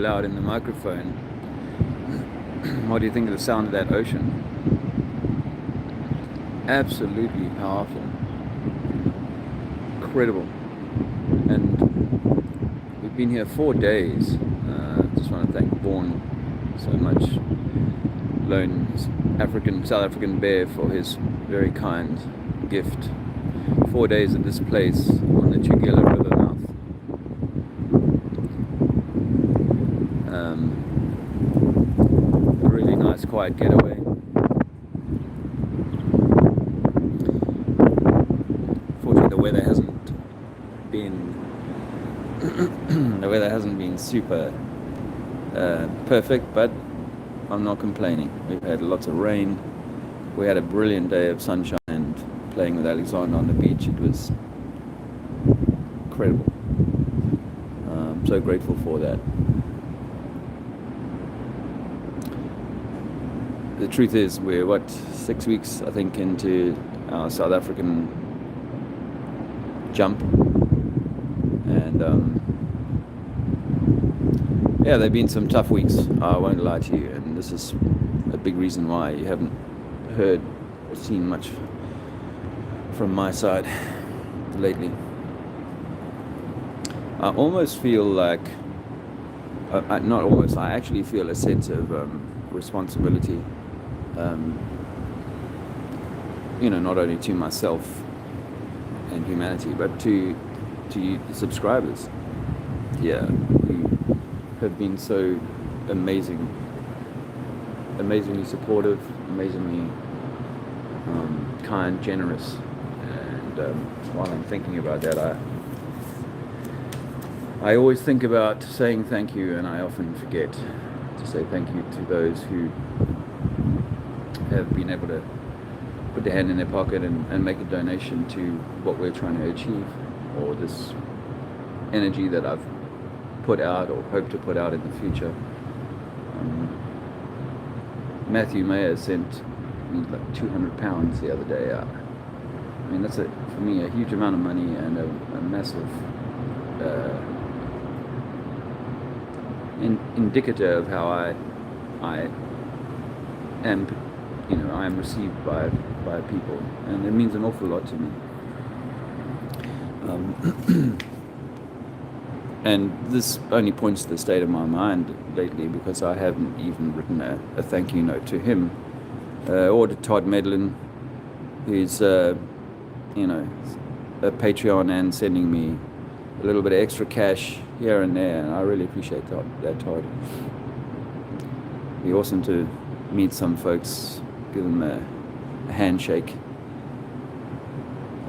loud in the microphone. What do you think of the sound of that ocean? Absolutely powerful. Incredible. And we've been here 4 days. Just want to thank Vaughan so much, lone South African bear, for his very kind gift. 4 days at this place on the Tugela River mouth. A really nice quiet getaway. Fortunately, the weather hasn't been super perfect, but I'm not complaining. We've had lots of rain. We had a brilliant day of sunshine and playing with Alexander on the beach. It was incredible. I'm so grateful for that. The truth is, we're 6 weeks, I think, into our South African jump, and yeah, there've been some tough weeks, I won't lie to you, and this is a big reason why you haven't heard or seen much from my side lately. I almost feel like, not almost, I actually feel a sense of responsibility, not only to myself and humanity, but to you, the subscribers here, who have been so amazingly supportive, amazingly kind, generous. And while I'm thinking about that, I always think about saying thank you, and I often forget to say thank you to those who have been able to put their hand in their pocket and make a donation to what we're trying to achieve, or this energy that I've put out or hope to put out in the future. Matthew Mayer sent me like £200 the other day. I mean, that's for me a huge amount of money, and a massive indicator of how I am, I am received by people, and it means an awful lot to me. And this only points to the state of my mind lately, because I haven't even written a thank you note to him, or to Todd Medlin, who's a Patreon and sending me a little bit of extra cash here and there, and I really appreciate that, Todd. It'd be awesome to meet some folks, give them a handshake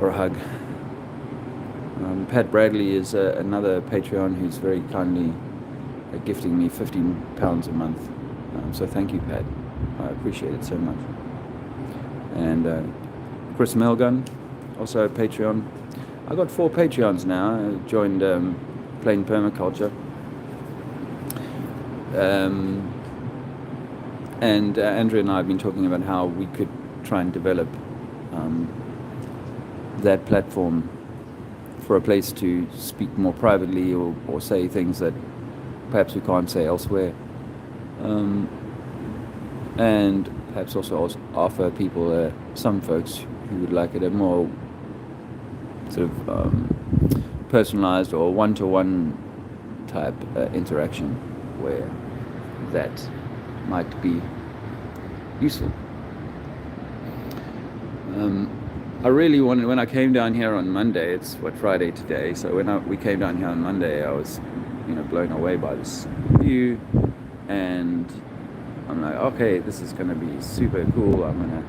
or a hug. Pat Bradley is another Patreon who's very kindly gifting me £15 a month. So thank you, Pat. I appreciate it so much. And Chris Melgun, also a Patreon. I got 4 Patreons now. I joined Plain Permaculture. And Andrea and I have been talking about how we could try and develop that platform for a place to speak more privately, or say things that perhaps we can't say elsewhere. And perhaps also offer people, some folks who would like it, a more sort of personalized or one-to-one type interaction, where that might be useful. I really wanted, when I came down here on Monday, it's Friday today, so when we came down here on Monday, I was blown away by this view, and I'm like, okay, this is going to be super cool. I'm going to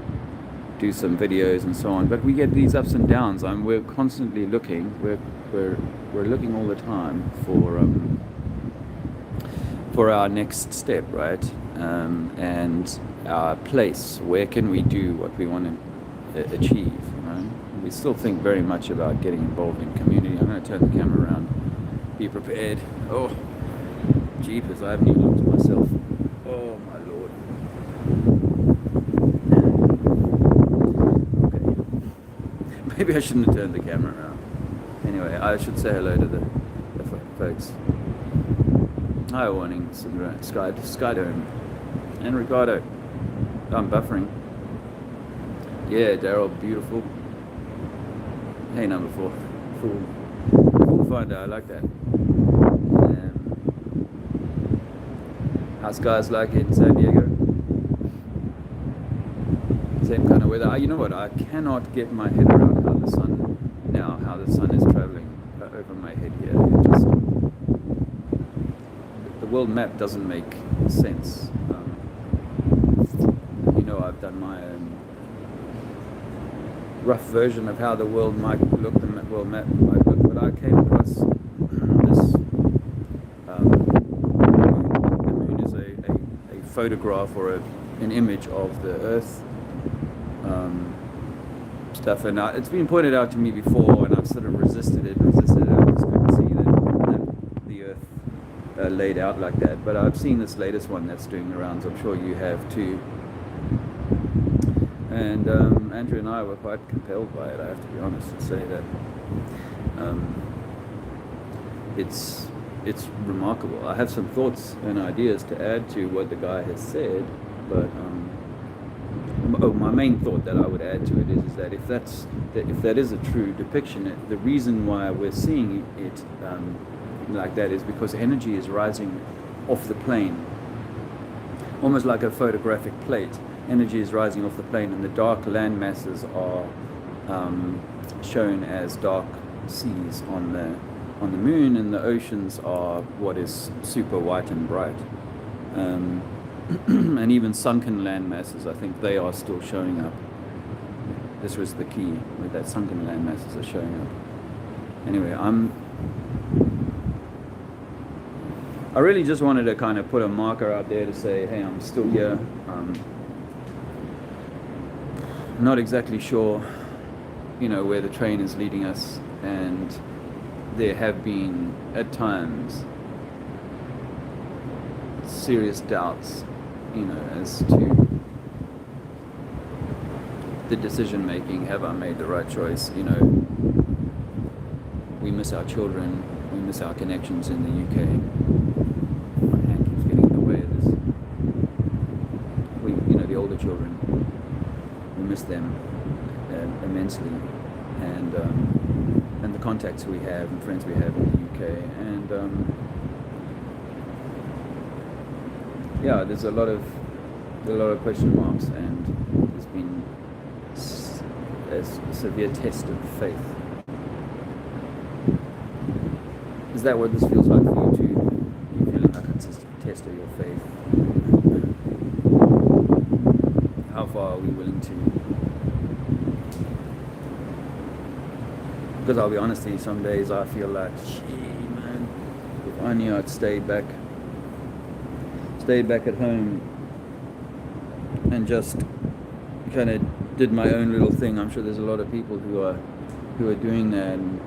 do some videos and so on. But we get these ups and downs. We're constantly looking. We're looking all the time for our next step, right? And our place. Where can we do what we want to achieve? Right? We still think very much about getting involved in community. I'm going to turn the camera around. Be prepared. Oh, jeepers! I haven't even looked at myself. Oh my lord. Okay. Maybe I shouldn't have turned the camera around. Anyway, I should say hello to the folks. Higher warning, Skydome. And Ricardo. I'm buffering. Yeah, Daryl, beautiful. Hey, number 4. Full finder, I like that. How's guys like it in San Diego? Same kind of weather. You know what? I cannot get my head around how the sun is traveling over my head here. The world map doesn't make sense. I've done my rough version of how the world might look, the world map might look, but I came across this. The moon is a photograph or an image of the Earth stuff, and it's been pointed out to me before, and I've sort of resisted it. I just couldn't see that the Earth laid out like that. But I've seen this latest one that's doing the rounds. I'm sure you have too. And Andrew and I were quite compelled by it, I have to be honest and say that it's remarkable. I have some thoughts and ideas to add to what the guy has said, but my main thought that I would add to it is that if that is a true depiction, the reason why we're seeing it like that is because energy is rising off the plane, almost like a photographic plate. Energy is rising off the plane, and the dark land masses are shown as dark seas on the moon, and the oceans are what is super white and bright. And even sunken land masses, I think they are still showing up. This was the key, with that sunken land masses are showing up. Anyway, I really just wanted to kind of put a marker out there to say, hey, I'm still here. Not exactly sure, where the train is leading us, and there have been, at times, serious doubts, as to the decision making. Have I made the right choice? We miss our children, we miss our connections in the UK. My hand keeps getting in the way of this. The older children, we miss them immensely, and the contacts we have and friends we have in the UK, and there's a lot of question marks, and there's been a severe test of faith. Is that what this feels like for you too? You feeling like it's a test of your faith? How far are we willing to? Because I'll be honest with you, some days I feel like, gee man, if only I'd stayed back at home and just kind of did my own little thing. I'm sure there's a lot of people who are doing that, and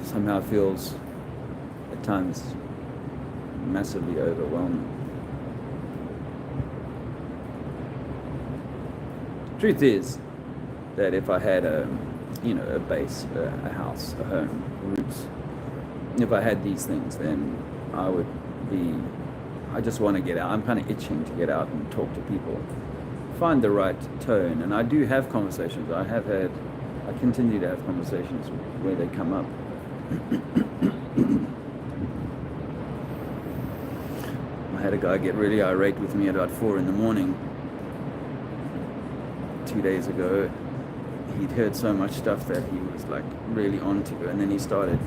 somehow feels at times massively overwhelming. Truth is that if I had a base, a house, a home, roots, if I had these things, then I just want to get out. I'm kind of itching to get out and talk to people, find the right tone. And I do have conversations. I continue to have conversations where they come up. I had a guy get really irate with me at about 4 a.m. 2 days ago. He'd heard so much stuff that he was like really onto, and then he started,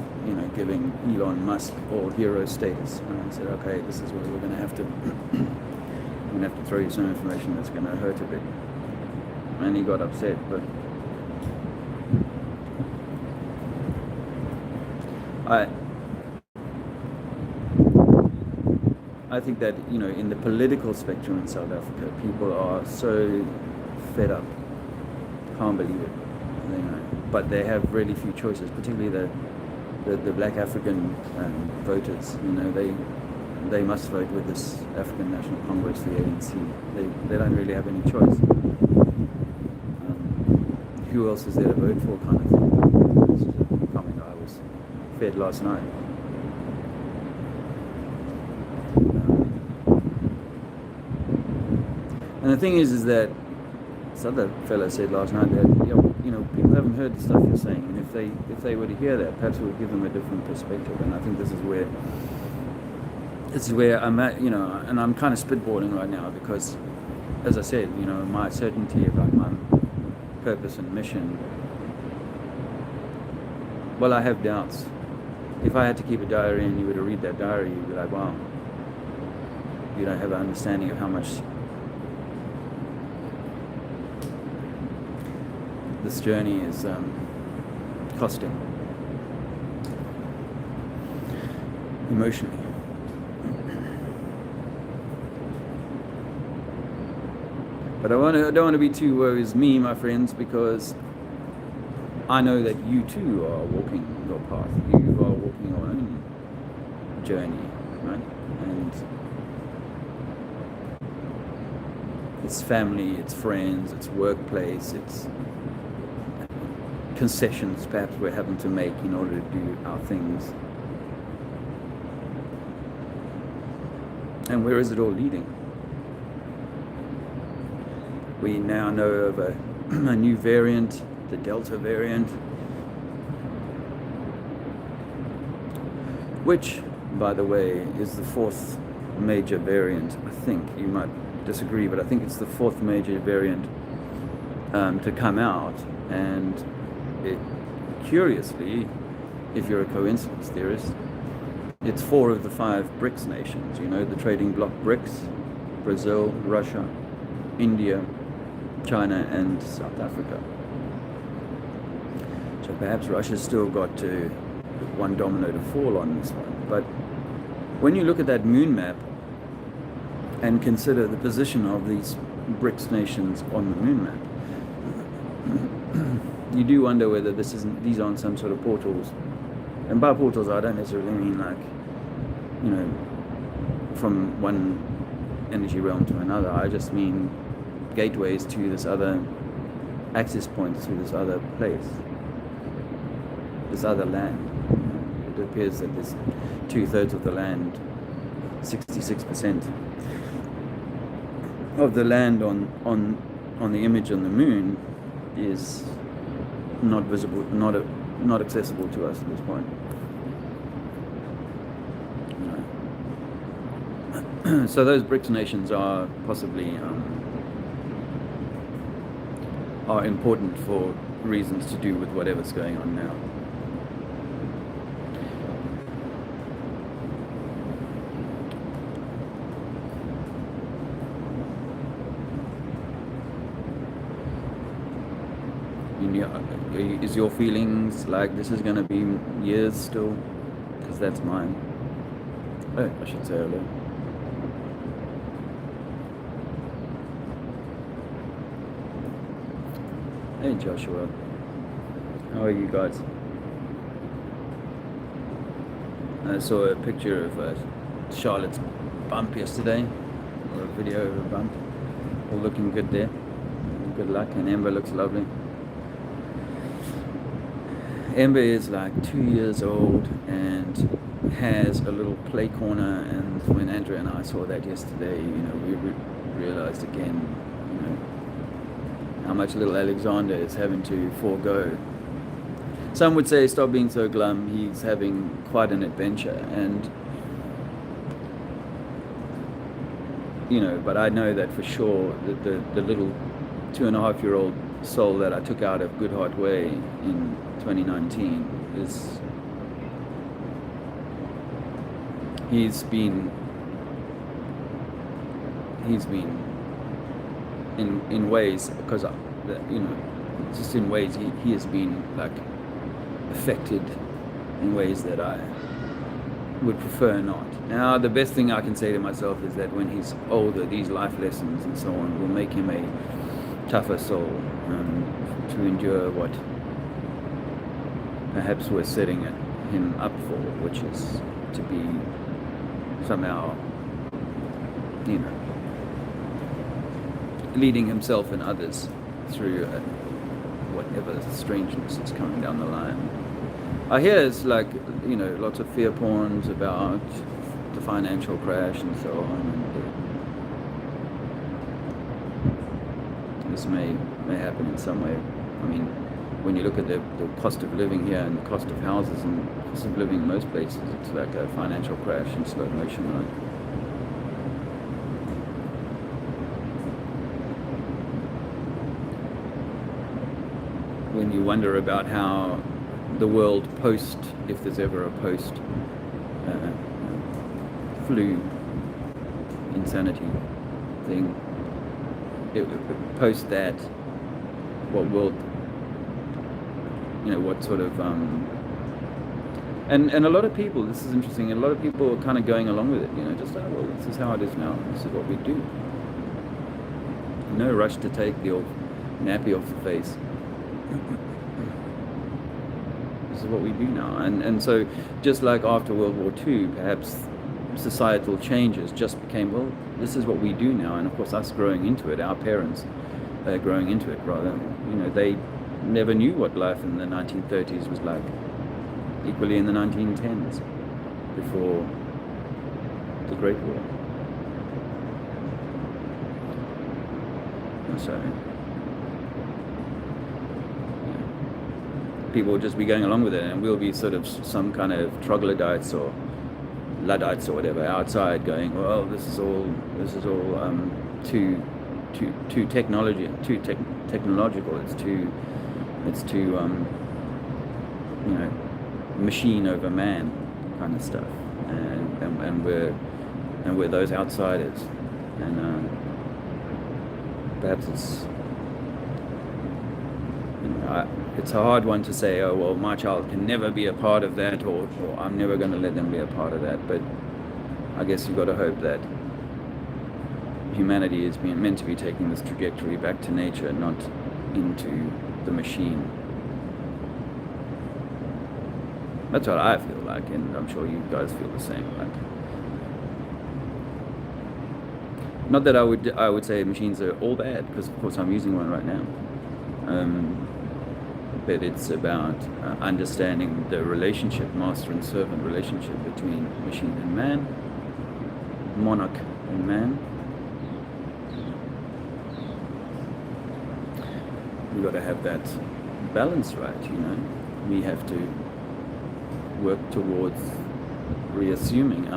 giving Elon Musk all hero status. And I said, okay, this is where we're going to have to, throw you some information that's going to hurt a bit. And he got upset, but I think that, in the political spectrum in South Africa, people are so fed up, can't believe it, but they have really few choices, particularly the black African voters. They must vote with this African National Congress, the ANC. They don't really have any choice. Who else is there to vote for, kind of thing. fed last night. And the thing is that this other fellow said last night that people haven't heard the stuff you're saying, and if they were to hear that, perhaps it would give them a different perspective. And I think this is where I'm at, and I'm kind of spitballing right now because, as I said, my certainty about my purpose and mission. Well, I have doubts. If I had to keep a diary and you were to read that diary, you'd be like, wow, you don't have an understanding of how much this journey is costing emotionally. But I don't want to be too woe is me, my friends, because I know that you too are walking your path. You are walking your own journey, right? And it's family, it's friends, it's workplace, it's concessions perhaps we're having to make in order to do our things. And where is it all leading? We now know of a new variant, the Delta variant, which, by the way, is the fourth major variant. I think you might disagree, but I think it's the fourth major variant to come out. And it, curiously, if you're a coincidence theorist, it's 4 of the 5 BRICS nations, the trading bloc BRICS: Brazil, Russia, India, China, and South Africa. So perhaps Russia's still got one domino to fall on this one. But when you look at that moon map and consider the position of these BRICS nations on the moon map, you do wonder whether these aren't some sort of portals. And by portals, I don't necessarily mean from one energy realm to another. I just mean gateways to this other, access points to this other place, this other land. It appears that there's 2/3 of the land, 66% of the land on the image on the moon is not visible, not accessible to us at this point. So those BRICS nations are possibly are important for reasons to do with whatever's going on now. Is your feelings like this is going to be years still? Because that's mine. Oh, I should say hello. Hey Joshua, how are you guys? I saw a picture of Charlotte's bump yesterday, or a video of a bump. All looking good there. Good luck, and Ember looks lovely. Ember is like 2 years old and has a little play corner, and when Andrea and I saw that yesterday, we realized again, how much little Alexander is having to forego. Some would say stop being so glum, he's having quite an adventure, and but I know that for sure that the little 2.5-year-old soul that I took out of Good Heart Way in 2019 he's been in ways, because just in ways he has been like affected in ways that I would prefer not. Now the best thing I can say to myself is that when he's older, these life lessons and so on will make him a tougher soul to endure what perhaps we're setting him up for, which is to be somehow, leading himself and others through whatever strangeness is coming down the line. I hear it's like, lots of fear porns about the financial crash and so on, and this may happen in some way. I mean, when you look at the cost of living here and the cost of houses and the cost of living in most places, it's like a financial crash in slow motion, right? When you wonder about how the world post, if there's ever a post flu insanity thing, post that, what world, what sort of and a lot of people, this is interesting, a lot of people are kind of going along with it, just well, this is how it is now, this is what we do. No rush to take the old nappy off the face. This is what we do now, and so just like after World War II, perhaps societal changes just became, well, this is what we do now. And of course us growing into it, our parents growing into it rather, they never knew what life in the 1930s was like, equally in the 1910s, before the Great War. And so people will just be going along with it, and we'll be sort of some kind of troglodytes or Luddites or whatever outside going, well, this is all too technological. It's too machine over man kind of stuff, and we're those outsiders, and perhaps it's a hard one to say, oh, well, my child can never be a part of that, or I'm never going to let them be a part of that. But I guess you've got to hope that humanity is meant to be taking this trajectory back to nature, not into the machine. That's what I feel like, and I'm sure you guys feel the same. Like, not that I would say machines are all bad, because of course I'm using one right now. But it's about understanding the relationship, master and servant relationship between machine and man, monarch and man. We've got to have that balance right, We have to work towards reassuming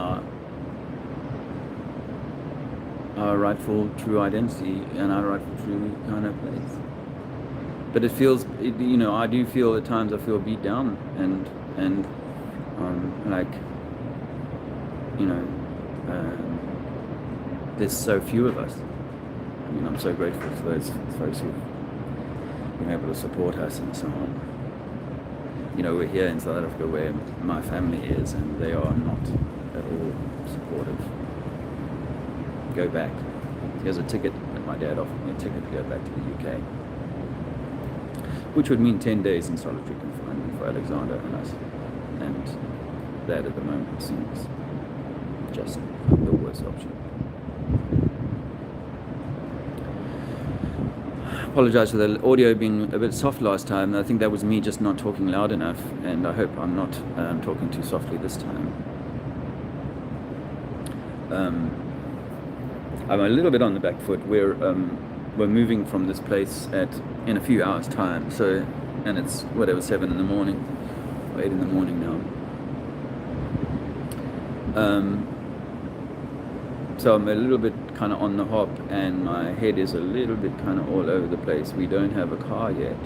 our rightful true identity and our rightful true kind of place. But it feels, I do feel at times I feel beat down and like, there's so few of us. I mean, I'm so grateful for those folks who've been able to support us and so on. We're here in South Africa where my family is, and they are not at all supportive. Go back. Here's a ticket that my dad offered me, a ticket to go back to the UK. Which would mean 10 days in solitary confinement for Alexander and us. And that at the moment seems just the worst option. I apologize for the audio being a bit soft last time. I think that was me just not talking loud enough, and I hope I'm not talking too softly this time. I'm a little bit on the back foot. We're moving from this place in a few hours time, and it's 7 in the morning or 8 in the morning now. So I'm a little bit kind of on the hop, and my head is a little bit kind of all over the place. We don't have a car yet.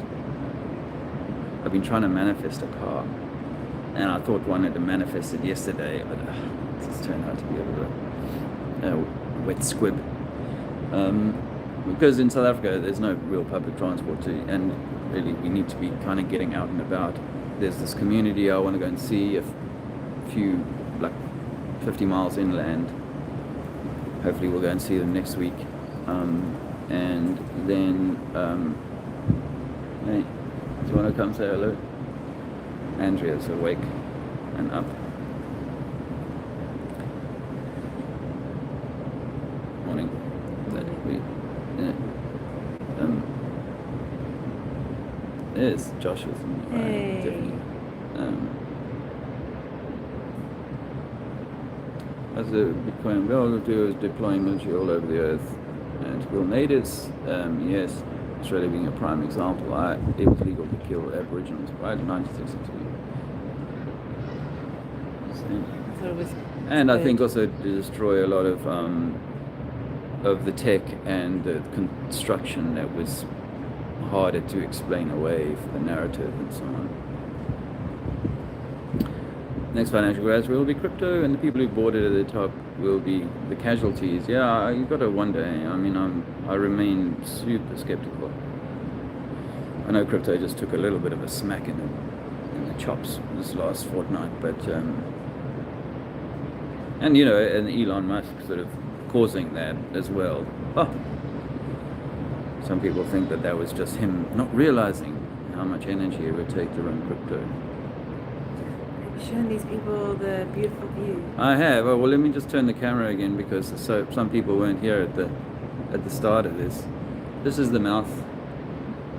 I've been trying to manifest a car, and I thought one had manifested yesterday, but it just turned out to be a wet squib. Because in South Africa there's no real public transport and really we need to be kind of getting out and about. There's this community I want to go and see, a few, like 50 miles inland. Hopefully we'll go and see them next week. And then, hey, do you want to come say hello? Andrea's awake and up. Morning. There's Josh's. Hey. Tiffany. As the Bitcoin will do is deploying military all over the earth and to kill natives. Yes, Australia being a prime example. It was legal to kill Aboriginals prior to 1962. And I think also to destroy a lot of the tech and the construction that was harder to explain away for the narrative and so on. Next financial crash will be crypto, and the people who bought it at the top will be the casualties. Yeah, you've got to wonder. I mean, I remain super skeptical. I know crypto just took a little bit of a smack in the chops this last fortnight, but and you know, and Elon Musk sort of causing that as well. Oh. Some people think that was just him not realizing how much energy it would take to run crypto. Showing these people the beautiful view. I have. Oh, well, let me just turn the camera again because some people weren't here at the start of this. This is the mouth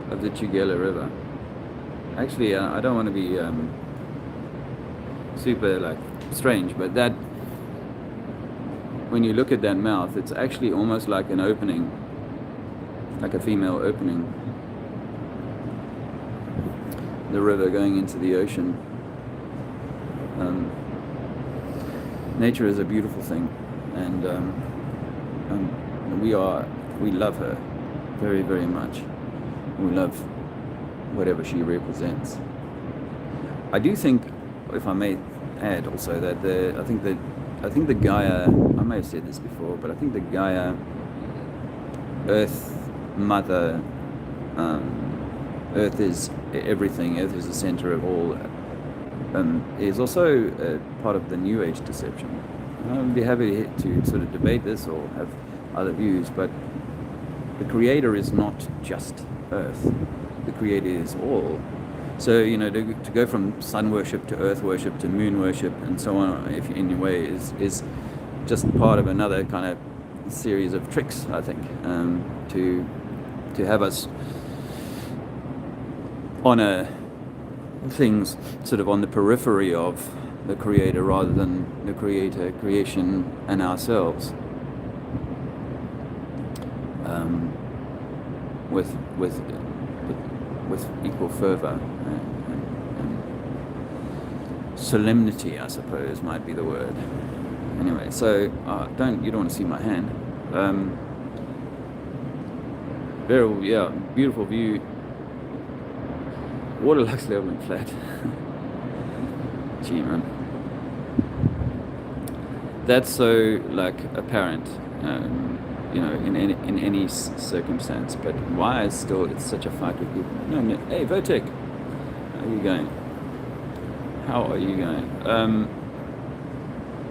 of the Tugela River. Actually, I don't want to be super like strange, but that when you look at that mouth, it's actually almost like an opening, like a female opening. The river going into the ocean. Nature is a beautiful thing, and we love her very, very much. We love whatever she represents. I do think, if I may add also, that I think the Gaia, I may have said this before, but I think the Gaia Earth Mother, Earth is everything, Earth is the center of all, is also part of the New Age deception. I'd be happy to sort of debate this or have other views, but the Creator is not just Earth. The Creator is all. So, you know, to go from sun worship to earth worship to moon worship and so on, if in a way, is just part of another kind of series of tricks, I think, to have us honor things sort of on the periphery of the Creator rather than the Creator, creation, and ourselves. With equal fervor and solemnity, I suppose, might be the word. Anyway, so you don't want to see my hand. Beautiful view. Water looks level and flat. Gee, man. That's so like apparent. You know, in any circumstance, but why is still it's such a fight with people? No, hey, Votek, how are you going? How are you going?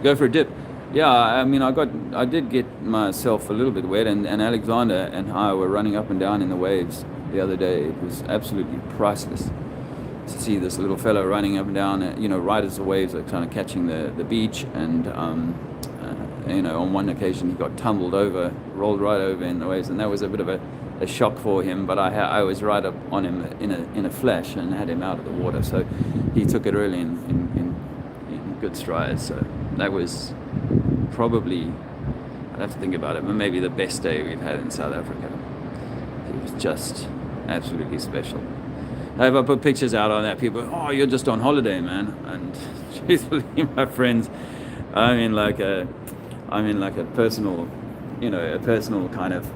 Go for a dip. Yeah, I mean, I did get myself a little bit wet, and Alexander and I were running up and down in the waves the other day. It was absolutely priceless to see this little fellow running up and down, you know, right as the waves are kind of catching the beach, and you know, on one occasion he got tumbled over, rolled right over in the waves, and that was a bit of a shock for him. But I was right up on him in a flash and had him out of the water. So he took it really in good strides. So that was probably, I'd have to think about it, but maybe the best day we've had in South Africa. It was just absolutely special. If I put pictures out on that, people, oh, you're just on holiday, man. And truthfully, my friends, I'm in like a personal, you know, a personal kind of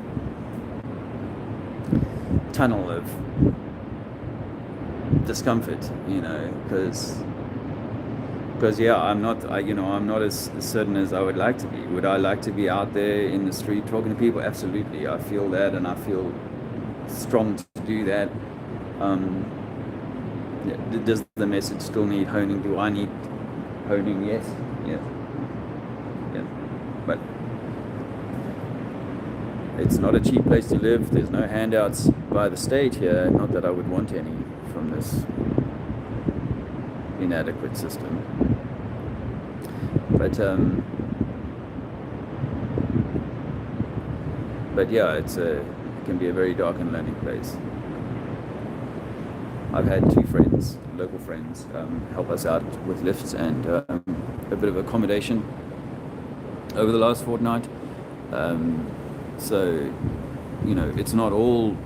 tunnel of discomfort, you know, because yeah, I'm not as certain as I would like to be. Would I like to be out there in the street talking to people? Absolutely, I feel that, and I feel strong to do that. Does the message still need honing? Do I need honing? Yes. But it's not a cheap place to live. There's no handouts by the state here. Not that I would want any from this inadequate system. But yeah, it can be a very dark and lonely place. I've had 2 friends, local friends, help us out with lifts and a bit of accommodation over the last fortnight. So, you know, it's not all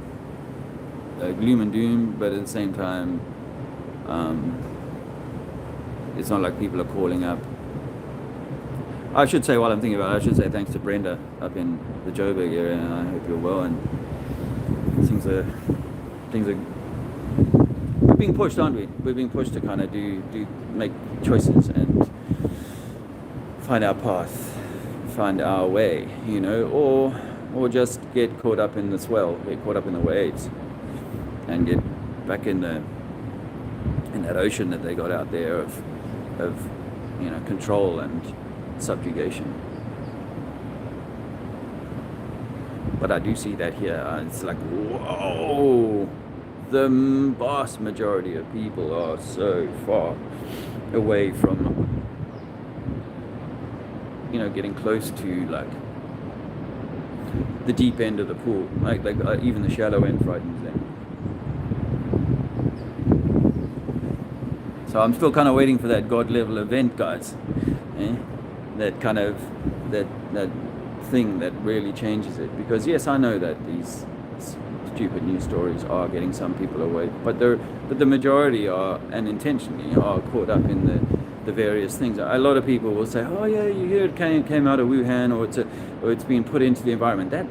gloom and doom, but at the same time, it's not like people are calling up. I should say, while I'm thinking about it, I should say thanks to Brenda up in the Joburg area, and I hope you're well. And things are we're being pushed, aren't we? We're being pushed to kind of make choices and find our path, find our way, you know, or just get caught up in the swell, get caught up in the waves, and get back in that ocean that they got out there of you know, control and subjugation. But I do see that here. It's like, whoa, the vast majority of people are so far away from, you know, getting close to like the deep end of the pool. Like even the shallow end frightens them. So I'm still kind of waiting for that God level event, guys. That kind of that thing that really changes it. Because yes, I know that these stupid news stories are getting some people away, but the majority are, and intentionally are, caught up in the various things. A lot of people will say, "Oh yeah, you hear it came out of Wuhan, or it's been put into the environment." That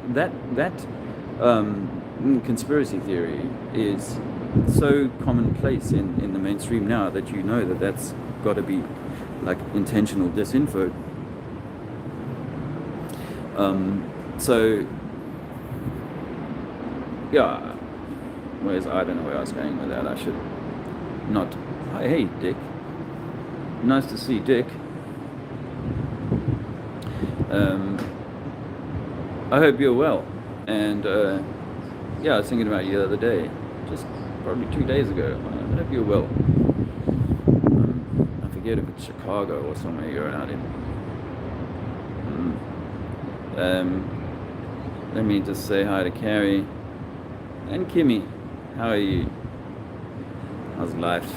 conspiracy theory is so commonplace in the mainstream now that you know that that's got to be like intentional disinfo. So yeah, I don't know where I was going with that. I should not. Hey, Dick. Nice to see Dick. I hope you're well. And yeah, I was thinking about you the other day, just probably 2 days ago. I hope you're well. I forget if it's Chicago or somewhere you're out in. Let me just say hi to Carrie and Kimmy. How are you? How's life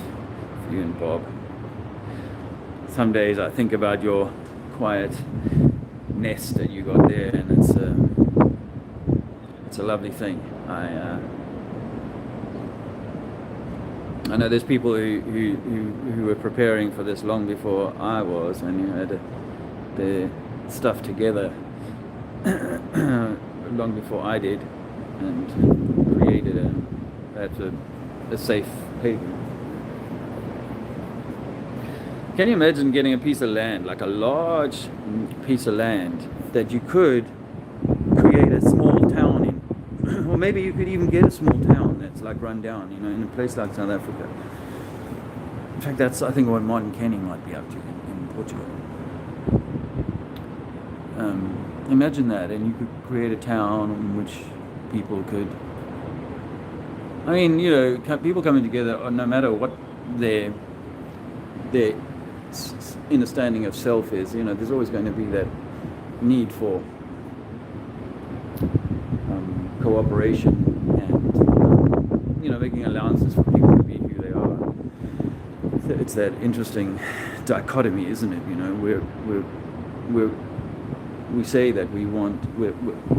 for you and Bob? Some days I think about your quiet nest that you got there, and it's a lovely thing. I know there's people who were preparing for this long before I was, and you had their stuff together long before I did, and created a safe haven. Can you imagine getting a piece of land, like a large piece of land, that you could create a small town in? Or maybe you could even get a small town that's like run down, you know, in a place like South Africa. In fact, that's, I think, what Martin Kenny might be up to in Portugal. Imagine that, and you could create a town in which people could, I mean, you know, people coming together, no matter what their understanding of self is, you know, there's always going to be that need for cooperation and, you know, making allowances for people to be who they are. It's that interesting dichotomy, isn't it? You know, we say that we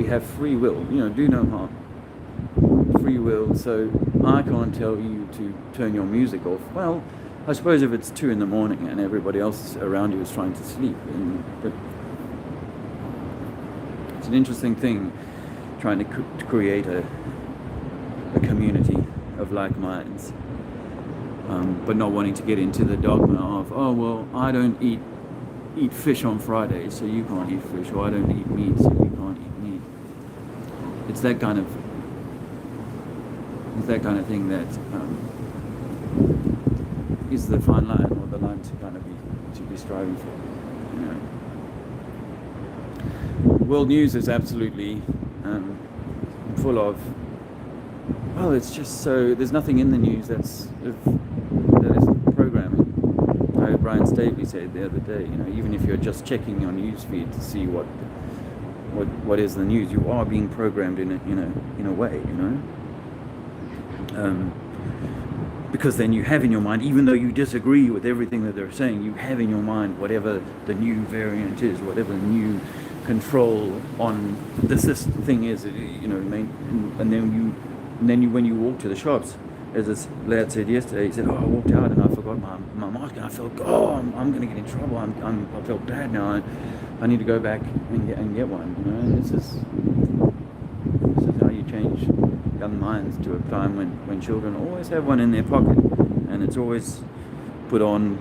have free will, you know, do no harm, free will. So I can't tell you to turn your music off. Well, I suppose if it's 2 a.m. and everybody else around you is trying to sleep, but it's an interesting thing, trying to create a community of like minds, but not wanting to get into the dogma of, oh well, I don't eat fish on Friday, so you can't eat fish, or I don't eat meat, so you can't eat meat. It's that kind of thing that is the fine line, or the line to be striving for. You know, world news is absolutely full of. Well, it's just so there's nothing in the news that is programming. Brian Stavely said the other day, you know, even if you're just checking your news feed to see what is the news, you are being programmed in a way, you know. because then you have in your mind, even though you disagree with everything that they're saying, you have in your mind whatever the new variant is, whatever the new control on this thing is, you know, and then you when you walk to the shops, as this lad said yesterday, he said, "Oh, I walked out and I forgot my mask, and I felt, oh, I'm going to get in trouble. I felt bad now. I need to go back and get one." You know, and this is how you change young minds to a time when children always have one in their pocket, and it's always put on,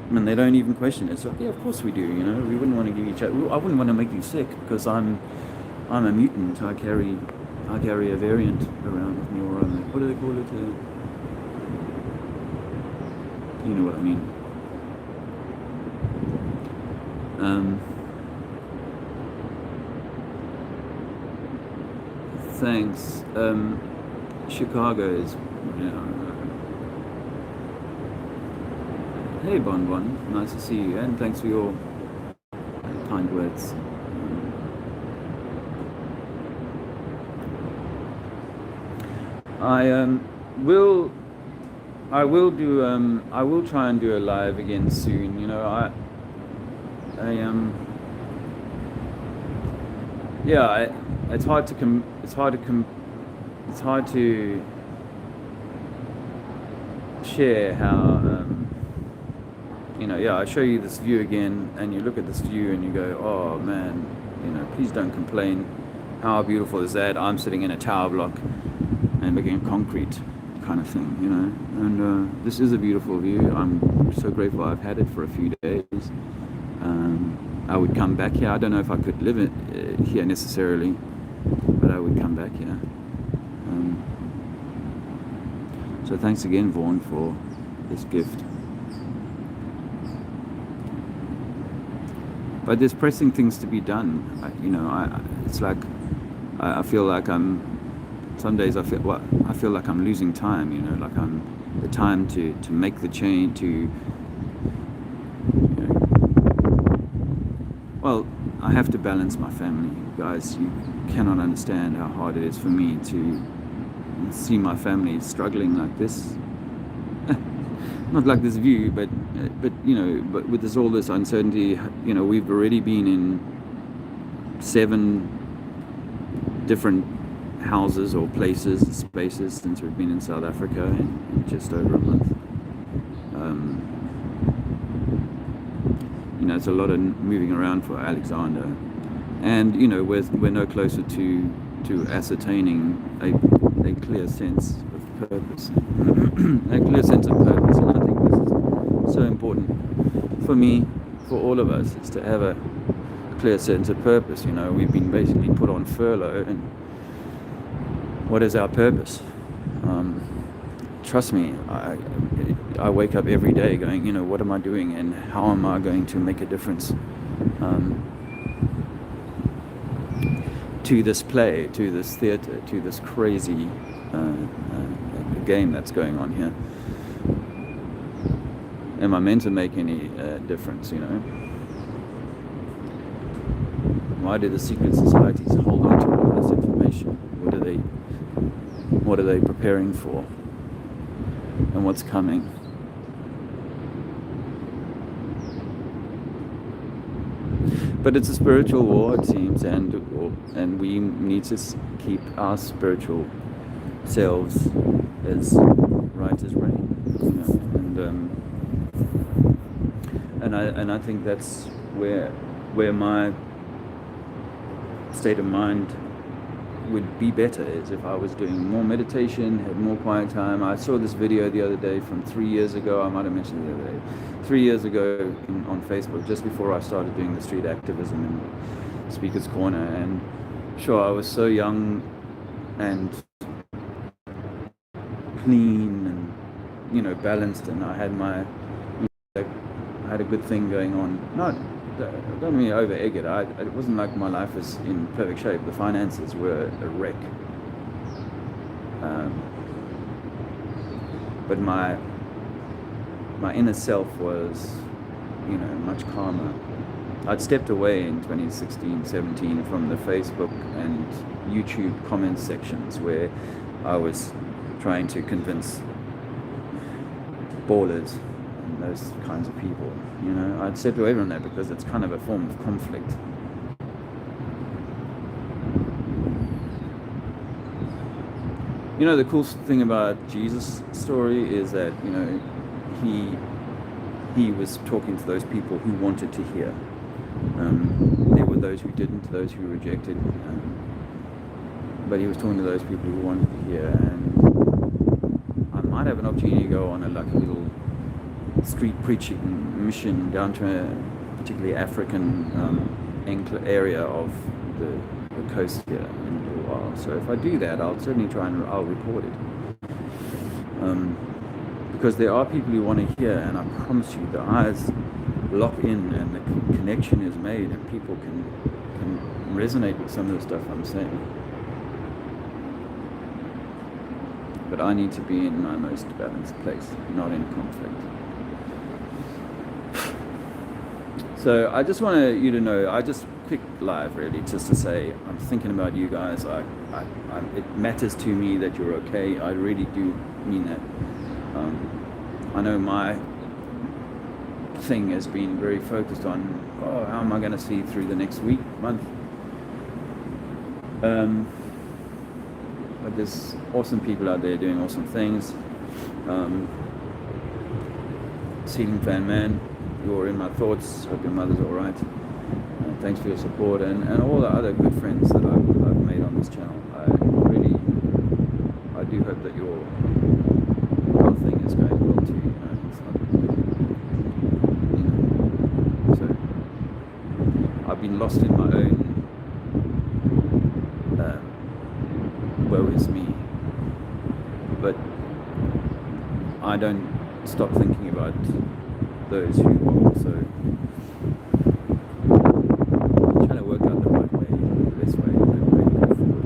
and they don't even question it. It's like, yeah, of course we do. You know, we wouldn't want to give each other. I wouldn't want to make you sick because I'm a mutant. I carry a variant around with me, or what do they call it? You know what I mean. Thanks. Chicago is, you know. Hey Bon, nice to see you, and thanks for your kind words. I will try and do a live again soon. You know, it's hard to share how, you know, I show you this view again, and you look at this view and you go, oh man, you know, please don't complain. How beautiful is that? I'm sitting in a tower block and looking at concrete, kind of thing, you know. And this is a beautiful view. I'm so grateful I've had it for a few days. I would come back here. I don't know if I could live here necessarily, but I would come back here. So thanks again, Vaughan, for this gift. But there's pressing things to be done. It's like I feel like some days I feel like I'm losing time. You know, like the time to make the change. Well, I have to balance my family, guys. You cannot understand how hard it is for me to see my family struggling like this. Not like this view, but you know, but with all this uncertainty, you know, we've already been in 7 different houses or spaces since we've been in South Africa in just over a month. You know, it's a lot of moving around for Alexander, and you know, we're no closer to ascertaining a clear sense of purpose, a clear sense of purpose, and I think this is so important for me, for all of us, is to have a clear sense of purpose. You know, we've been basically put on furlough, and what is our purpose? Trust me, I wake up every day going, you know, what am I doing, and how am I going to make a difference to this play, to this theatre, to this crazy game that's going on here? Am I meant to make any difference, you know? Why do the secret societies hold on to all this information? What are they preparing for? And what's coming? But it's a spiritual war, it seems, and we need to keep our spiritual selves as right as rain, you know. And I think that's where my state of mind would be better, is if I was doing more meditation, had more quiet time. I saw this video the other day from 3 years ago. I might have mentioned it the other day. 3 years ago on Facebook, just before I started doing the street activism in Speaker's Corner. And sure, I was so young and clean and, you know, balanced, and I had a good thing going on. Don't mean over egg it. It wasn't like my life was in perfect shape. The finances were a wreck. But my inner self was, you know, much calmer. I'd stepped away in 2016, 17 from the Facebook and YouTube comment sections where I was trying to convince ballers and those kinds of people. You know, I'd said to everyone that because it's kind of a form of conflict. You know, the cool thing about Jesus' story is that, you know, he was talking to those people who wanted to hear. There were those who didn't, those who rejected, but he was talking to those people who wanted to hear. And I might have an opportunity to go on a little street preaching mission down to a particularly African area of the coast here in a little while. So if I do that, I'll certainly try and I'll report it. Because there are people who want to hear, and I promise you, the eyes lock in and the connection is made, and people can resonate with some of the stuff I'm saying. But I need to be in my most balanced place, not in conflict. So I just want you to know, I just picked live really just to say I'm thinking about you guys. It matters to me that you're okay. I really do mean that. I know my thing has been very focused on, how am I going to see through the next week, month? But there's awesome people out there doing awesome things. Ceiling Fan Man, you're in my thoughts. Hope your mother's all right. Thanks for your support and all the other good friends that I've made on this channel. I do hope that your thing is going well too. You know, it's not, you know. So I've been lost in my own woe is me, but I don't stop thinking about those who are also trying to work out the right way, the best way to go forward.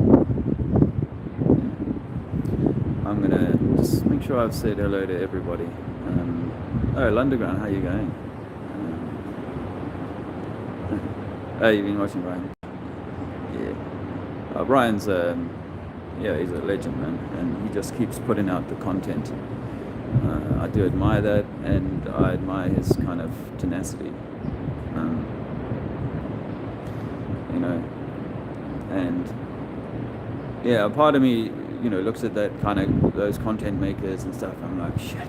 I'm gonna just make sure I've said hello to everybody. Lunderground, how you going? You've been watching Brian? Yeah. Brian's he's a legend, man, and he just keeps putting out the content. I do admire that, and I admire his kind of tenacity. You know, and yeah, a part of me, you know, looks at that kind of those content makers and stuff. I'm like, shit.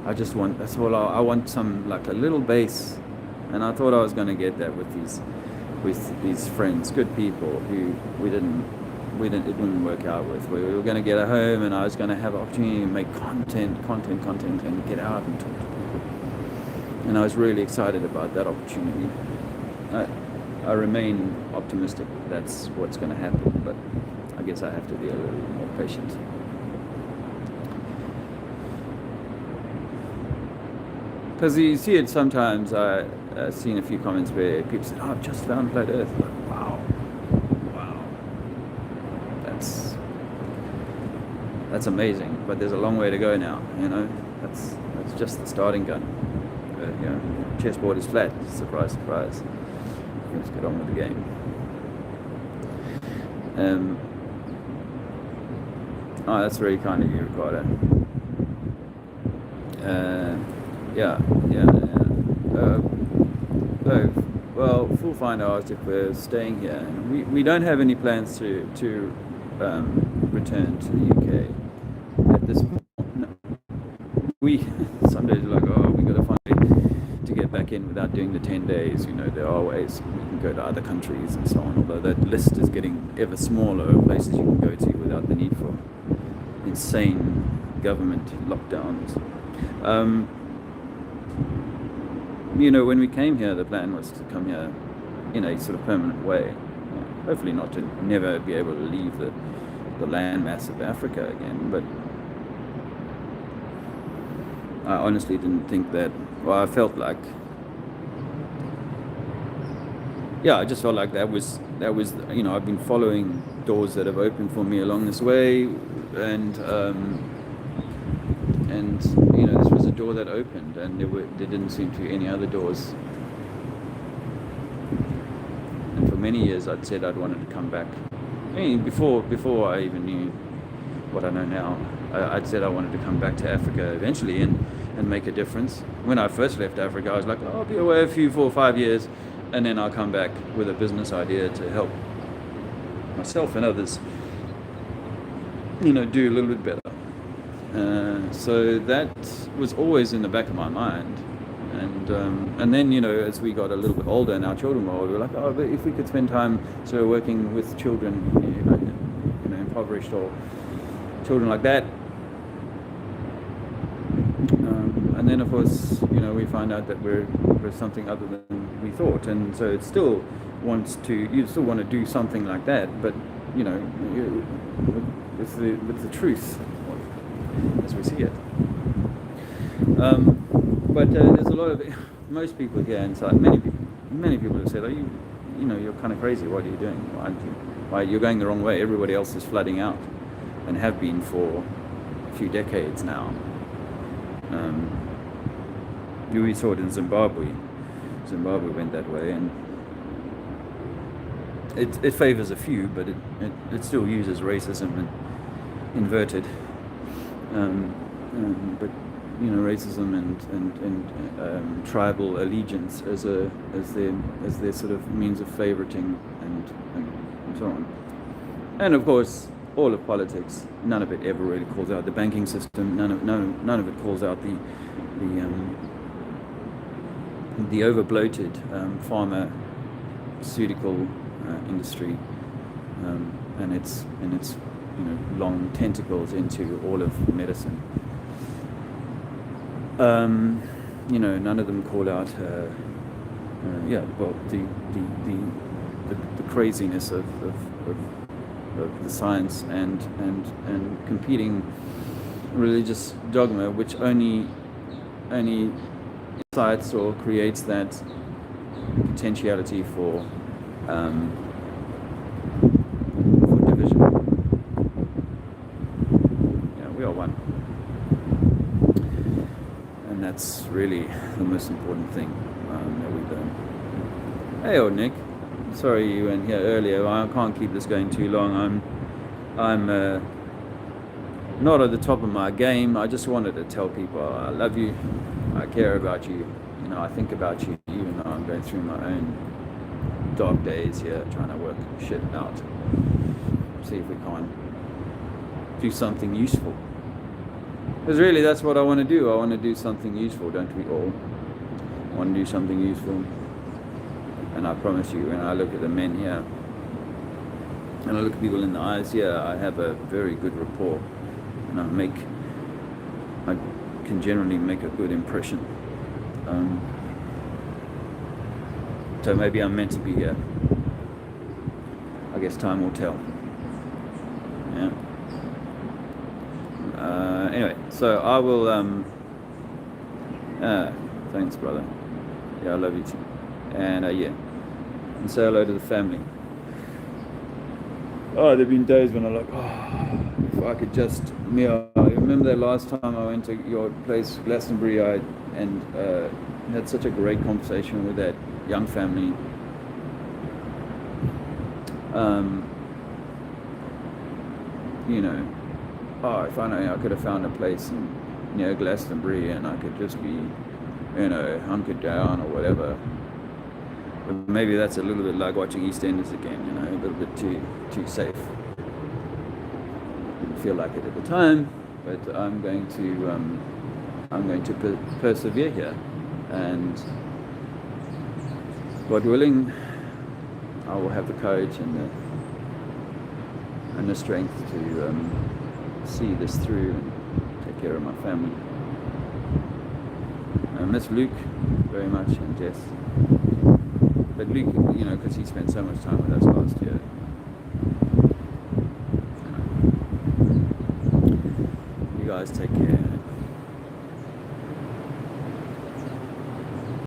I just want, that's all I want, some like a little base, and I thought I was going to get that with these friends, good people who it didn't work out with. We were going to get a home, and I was going to have an opportunity to make content, and get out and talk to people. And I was really excited about that opportunity. I remain optimistic that's what's going to happen, but I guess I have to be a little more patient. Because you see it sometimes. I've seen a few comments where people said, I've just found Flat Earth. Like, wow. That's amazing, but there's a long way to go now, you know. That's just the starting gun. You know, chessboard is flat. Surprise, surprise. Let's get on with the game. That's very kind of you, Ricardo. Well, Full Finder asked if we're staying here. And we don't have any plans to return to the UK at this point. No. Some days are like, we got to find a way to get back in without doing the 10 days. You know, there are ways we can go to other countries and so on, although that list is getting ever smaller of places you can go to without the need for insane government lockdowns. You know, when we came here, the plan was to come here in a sort of permanent way. Hopefully not to never be able to leave the landmass of Africa again, but I honestly didn't think that. Well, I felt like, I just felt like that was you know, I've been following doors that have opened for me along this way, and you know, this was a door that opened, and there didn't seem to be any other doors. And for many years I'd said I'd wanted to come back. I mean, before I even knew what I know now, I'd said I wanted to come back to Africa eventually, and and make a difference. When I first left Africa, I was like, oh, I'll be away a few 4 or 5 years, and then I'll come back with a business idea to help myself and others, do a little bit better. So that was always in the back of my mind. And then, as we got a little bit older and our children were older, we were like, oh, but if we could spend time sort of working with children, impoverished or children like that. And then, of course, we find out that we're something other than we thought. And so it still you still want to do something like that, but, with the truth as we see it. But there's a lot of most people here inside. Many people have said, "Oh, you're kind of crazy. What are you doing? Why you're going the wrong way? Everybody else is flooding out, and have been for a few decades now." We saw it in Zimbabwe. Zimbabwe went that way, and it favors a few, but it still uses racism and inverted. But racism and tribal allegiance as their sort of means of favoriting and so on. And of course, all of politics, none of it ever really calls out the banking system. None of it calls out the over bloated pharmaceutical industry and its long tentacles into all of medicine. None of them call out the craziness of the science and competing religious dogma, which only incites or creates that potentiality for division. We are one. And that's really the most important thing that we learn. Hey, old Nick. Sorry you weren't here earlier. I can't keep this going too long. I'm not at the top of my game. I just wanted to tell people I love you. I care about you. I think about you, even though I'm going through my own dark days here, trying to work shit out. See if we can't do something useful. Because really, that's what I want to do. I want to do something useful, don't we all? I want to do something useful. And I promise you, when I look at the men here, and I look at people in the eyes here, I have a very good rapport. And I can generally make a good impression. So maybe I'm meant to be here. I guess time will tell. Yeah. Anyway, so I will. Thanks, brother. Yeah, I love you too. And and say hello to the family. Oh, there've been days when I'm like, if I could just meow. I remember that last time I went to your place, Glastonbury, and had such a great conversation with that young family. If I know I could have found a place near Glastonbury and I could just be, hunkered down or whatever. But maybe that's a little bit like watching EastEnders again, a little bit too safe. Didn't feel like it at the time, but I'm going to persevere here, and God willing, I will have the courage and the strength to see this through and take care of my family. I miss Luke very much, and Jess. But Luke, because he spent so much time with us last year. You guys take care.